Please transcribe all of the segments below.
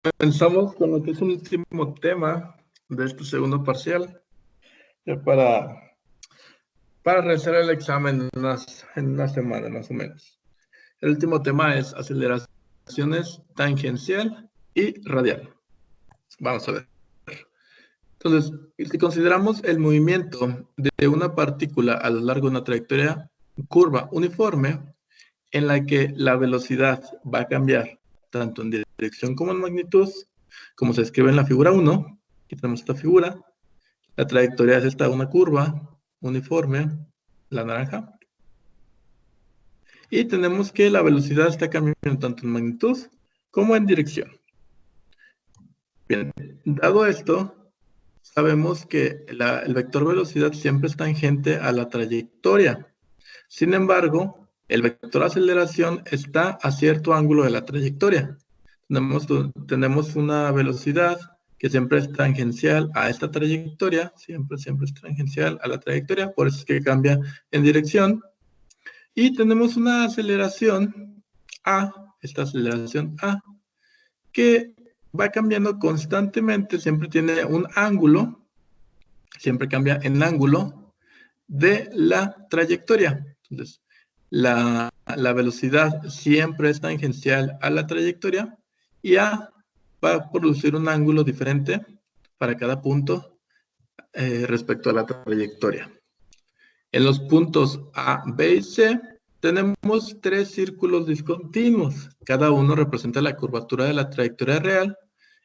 Comenzamos con lo que es un último tema de este segundo parcial, ya para realizar el examen en una semana más o menos. El último tema es aceleraciones tangencial y radial. Vamos a ver. Entonces, si consideramos el movimiento de una partícula a lo largo de una trayectoria curva uniforme, en la que la velocidad va a cambiar tanto en dirección como en magnitud, como se escribe en la figura 1. Aquí tenemos esta figura. La trayectoria es esta, una curva uniforme, la naranja. Y tenemos que la velocidad está cambiando tanto en magnitud como en dirección. Bien, dado esto, sabemos que el vector velocidad siempre es tangente a la trayectoria. Sin embargo, el vector aceleración está a cierto ángulo de la trayectoria. Tenemos una velocidad que siempre es tangencial a esta trayectoria, siempre es tangencial a la trayectoria, por eso es que cambia en dirección. Y tenemos una aceleración A, esta aceleración A, que va cambiando constantemente, siempre tiene un ángulo, siempre cambia en ángulo de la trayectoria. Entonces, la velocidad siempre es tangencial a la trayectoria y A va a producir un ángulo diferente para cada punto respecto a la trayectoria. En los puntos A, B y C tenemos tres círculos discontinuos. Cada uno representa la curvatura de la trayectoria real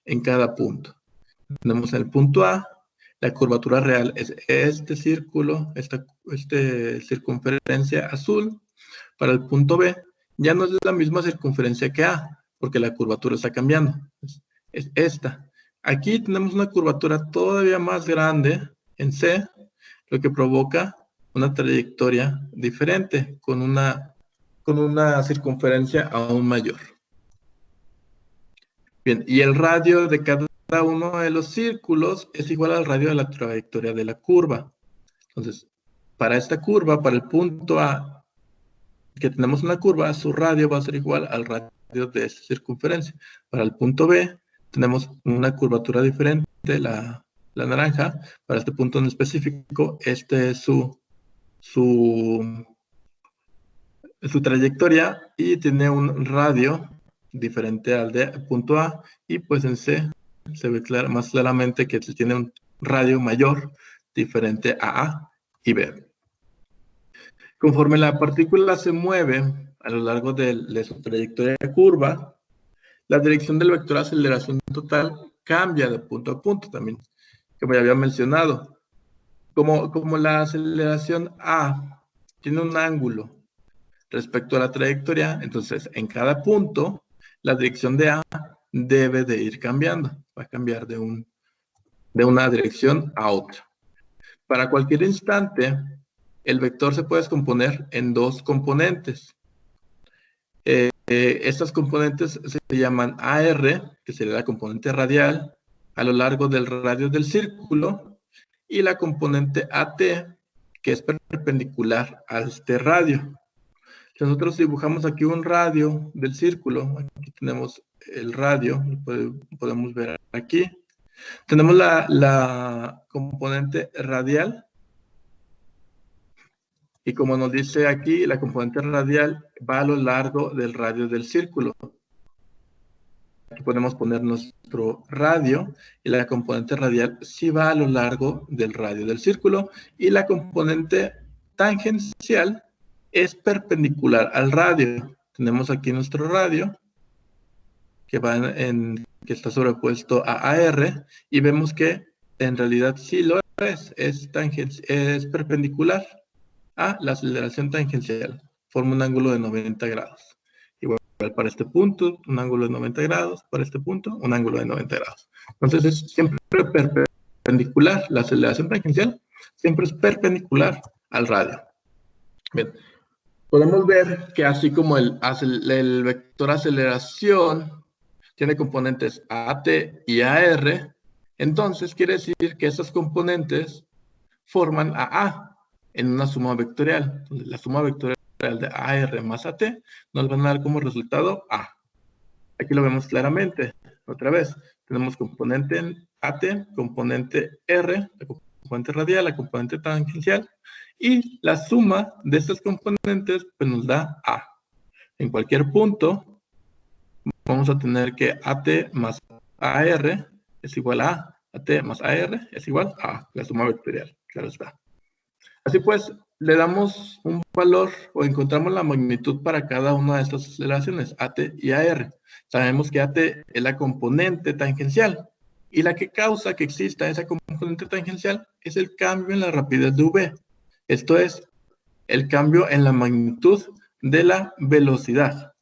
en cada punto. Tenemos el punto A, la curvatura real es este círculo, esta circunferencia azul. Para el punto B, ya no es la misma circunferencia que A, porque la curvatura está cambiando. Es esta. Aquí tenemos una curvatura todavía más grande en C, lo que provoca una trayectoria diferente, con una circunferencia aún mayor. Bien, y el radio de cada uno de los círculos es igual al radio de la trayectoria de la curva. Entonces, para esta curva, para el punto A, que tenemos una curva, su radio va a ser igual al radio de esta circunferencia. Para el punto B, tenemos una curvatura diferente, la naranja. Para este punto en específico, este es su trayectoria y tiene un radio diferente al de punto A, y pues en C se ve más claramente que tiene un radio mayor diferente a y B. Conforme la partícula se mueve a lo largo de su trayectoria curva, la dirección del vector de aceleración total cambia de punto a punto también, como ya había mencionado. Como la aceleración A tiene un ángulo respecto a la trayectoria, entonces en cada punto la dirección de A debe de ir cambiando, va a cambiar de una dirección a otra. Para cualquier instante, el vector se puede descomponer en dos componentes. Estas componentes se llaman AR, que sería la componente radial a lo largo del radio del círculo, y la componente AT, que es perpendicular a este radio. Nosotros dibujamos aquí un radio del círculo. Aquí tenemos el radio, lo podemos ver aquí. Tenemos la componente radial. Y como nos dice aquí, la componente radial va a lo largo del radio del círculo. Aquí podemos poner nuestro radio, y la componente radial sí va a lo largo del radio del círculo, y la componente tangencial es perpendicular al radio. Tenemos aquí nuestro radio, que está sobrepuesto a AR, y vemos que en realidad sí lo es perpendicular a la aceleración tangencial. Forma un ángulo de 90 grados. Igual para este punto, un ángulo de 90 grados, para este punto, un ángulo de 90 grados. Entonces es siempre perpendicular, la aceleración tangencial siempre es perpendicular al radio. Bien, podemos ver que así como el vector aceleración tiene componentes AT y AR, entonces quiere decir que esas componentes forman a en una suma vectorial. Entonces, la suma vectorial de AR más AT nos van a dar como resultado A. Aquí lo vemos claramente. Otra vez, tenemos componente AT, componente R, la componente radial, la componente tangencial, y la suma de estas componentes pues, nos da A. En cualquier punto, vamos a tener que AT más AR es igual a AT más AR es igual a la suma vectorial, claro está. Así pues, le damos un valor o encontramos la magnitud para cada una de estas aceleraciones, AT y AR. Sabemos que AT es la componente tangencial y la que causa que exista esa componente tangencial es el cambio en la rapidez de V. Esto es el cambio en la magnitud de la velocidad.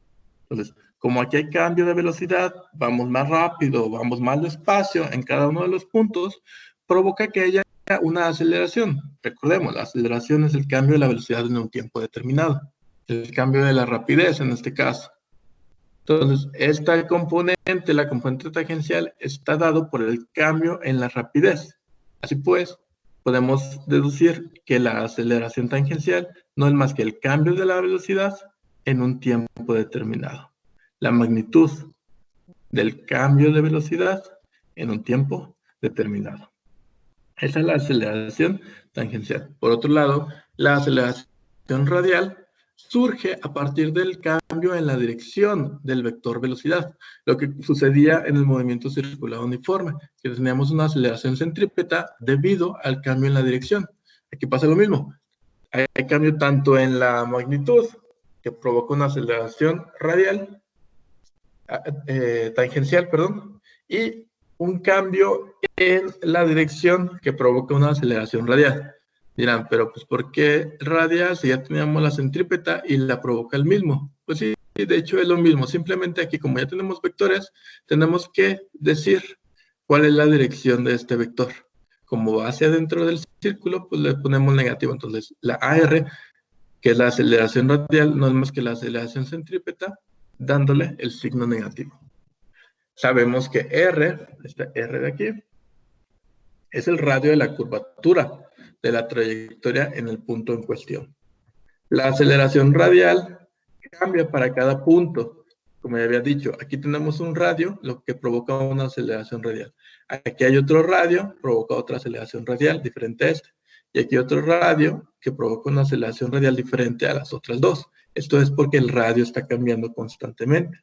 Entonces, como aquí hay cambio de velocidad, vamos más rápido, vamos más despacio en cada uno de los puntos, provoca que haya una aceleración. Recordemos, la aceleración es el cambio de la velocidad en un tiempo determinado. El cambio de la rapidez en este caso. Entonces, esta componente, la componente tangencial, está dado por el cambio en la rapidez. Así pues, podemos deducir que la aceleración tangencial no es más que el cambio de la velocidad en un tiempo determinado. La magnitud del cambio de velocidad en un tiempo determinado. Esa es la aceleración tangencial. Por otro lado, la aceleración radial surge a partir del cambio en la dirección del vector velocidad, lo que sucedía en el movimiento circular uniforme, que teníamos una aceleración centrípeta debido al cambio en la dirección. Aquí pasa lo mismo. Hay cambio tanto en la magnitud, que provoca una aceleración radial, tangencial, perdón, y un cambio en la dirección que provoca una aceleración radial. Dirán, pero pues ¿por qué radial si ya teníamos la centrípeta y la provoca el mismo? Pues sí, de hecho es lo mismo, simplemente aquí como ya tenemos vectores, tenemos que decir cuál es la dirección de este vector. Como va hacia dentro del círculo, pues le ponemos negativo. Entonces la AR, que es la aceleración radial, no es más que la aceleración centrípeta, dándole el signo negativo. Sabemos que R, este R de aquí, es el radio de la curvatura de la trayectoria en el punto en cuestión. La aceleración radial cambia para cada punto. Como ya había dicho, aquí tenemos un radio, lo que provoca una aceleración radial. Aquí hay otro radio, provoca otra aceleración radial diferente a este. Y aquí otro radio que provoca una aceleración radial diferente a las otras dos. Esto es porque el radio está cambiando constantemente.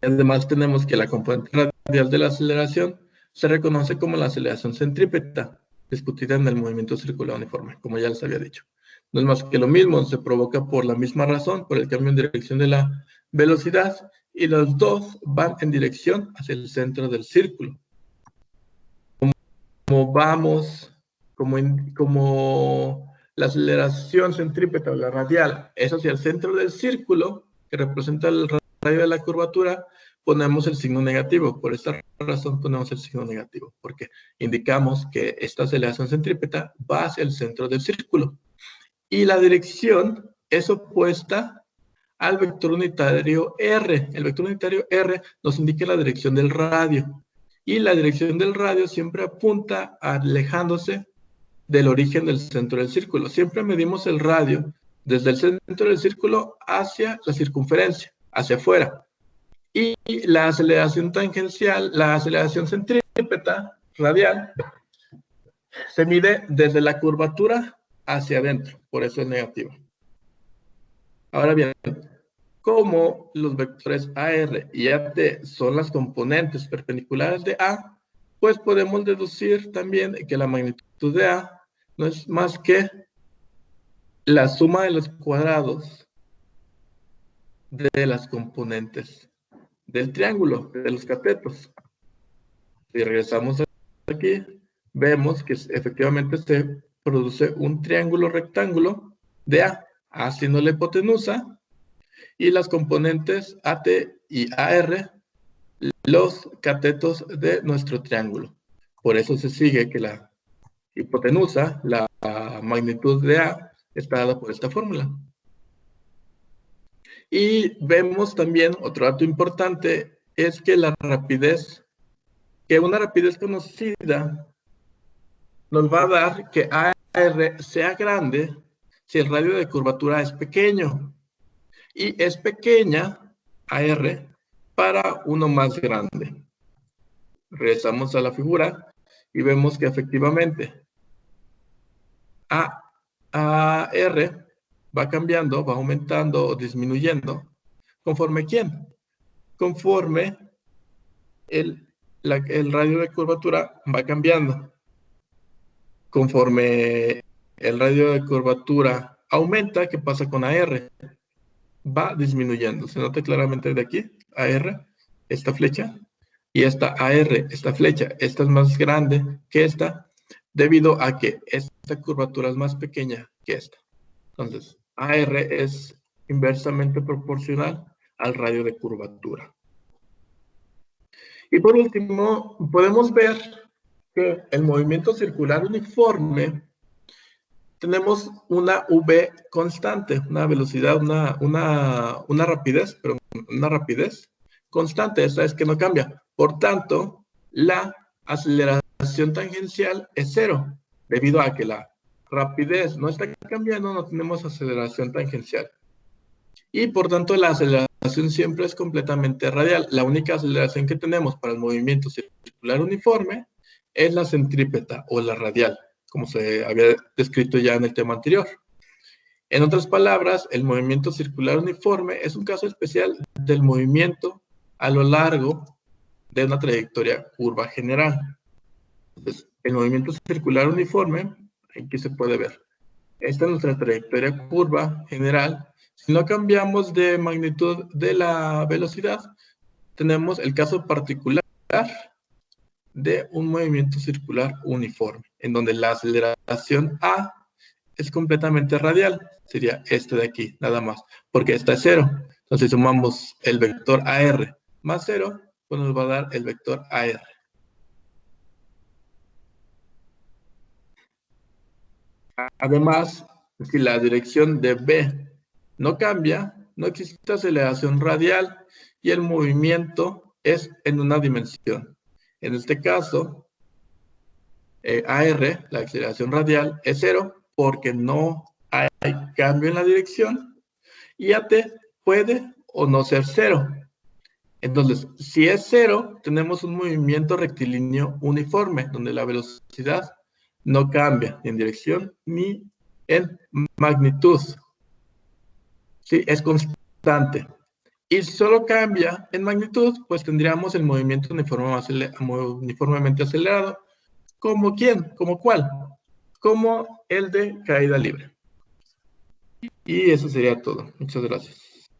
Además, tenemos que la componente radial de la aceleración se reconoce como la aceleración centrípeta, discutida en el movimiento circular uniforme, como ya les había dicho. No es más que lo mismo, se provoca por la misma razón, por el cambio en dirección de la velocidad, y los dos van en dirección hacia el centro del círculo. Como la aceleración centrípeta o la radial es hacia el centro del círculo, que representa el radio de la curvatura, ponemos el signo negativo. Por esta razón ponemos el signo negativo, porque indicamos que esta aceleración centrípeta va hacia el centro del círculo. Y la dirección es opuesta al vector unitario R. El vector unitario R nos indica la dirección del radio. Y la dirección del radio siempre apunta alejándose del origen del centro del círculo. Siempre medimos el radio desde el centro del círculo hacia la circunferencia, hacia afuera. Y la aceleración tangencial, la aceleración centrípeta radial, se mide desde la curvatura hacia adentro, por eso es negativo. Ahora bien, como los vectores AR y AT son las componentes perpendiculares de A, pues podemos deducir también que la magnitud de A no es más que la suma de los cuadrados de las componentes del triángulo, de los catetos. Si regresamos aquí, vemos que efectivamente se produce un triángulo rectángulo de A, haciendo la hipotenusa, y las componentes AT y AR, los catetos de nuestro triángulo. Por eso se sigue que la hipotenusa, la magnitud de A, está dada por esta fórmula. Y vemos también, otro dato importante, es que la rapidez, que una rapidez conocida nos va a dar que AR sea grande si el radio de curvatura es pequeño. y es pequeña, AR, para uno más grande. Regresamos a la figura y vemos que efectivamente AR va cambiando, va aumentando o disminuyendo. ¿Conforme quién? Conforme el radio de curvatura va cambiando. Conforme el radio de curvatura aumenta, ¿qué pasa con AR? Va disminuyendo. Se nota claramente de aquí, AR, esta flecha, y esta AR, esta flecha, esta es más grande que esta, debido a que esta curvatura es más pequeña que esta. Entonces, AR es inversamente proporcional al radio de curvatura. Y por último, podemos ver que el movimiento circular uniforme, tenemos una V constante, una velocidad, una rapidez, pero una rapidez constante, esta es que no cambia. Por tanto, la aceleración tangencial es cero, debido a que la rapidez no está cambiando, no tenemos aceleración tangencial. Y por tanto, la aceleración siempre es completamente radial. La única aceleración que tenemos para el movimiento circular uniforme es la centrípeta o la radial, como se había descrito ya en el tema anterior. En otras palabras, el movimiento circular uniforme es un caso especial del movimiento a lo largo de una trayectoria curva general. Entonces, el movimiento circular uniforme, aquí se puede ver. Esta es nuestra trayectoria curva general. Si no cambiamos de magnitud de la velocidad, tenemos el caso particular de un movimiento circular uniforme, en donde la aceleración A es completamente radial. Sería este de aquí, nada más, porque esta es cero. Entonces, si sumamos el vector AR más cero, pues nos va a dar el vector AR. Además, si la dirección de B no cambia, no existe aceleración radial y el movimiento es en una dimensión. En este caso, AR, la aceleración radial, es cero porque no hay cambio en la dirección y AT puede o no ser cero. Entonces, si es cero, tenemos un movimiento rectilíneo uniforme, donde la velocidad no cambia ni en dirección ni en magnitud. Sí, es constante. Y si solo cambia en magnitud, pues tendríamos el movimiento uniformemente acelerado. ¿Como quién? ¿Como cuál? Como el de caída libre. Y eso sería todo. Muchas gracias.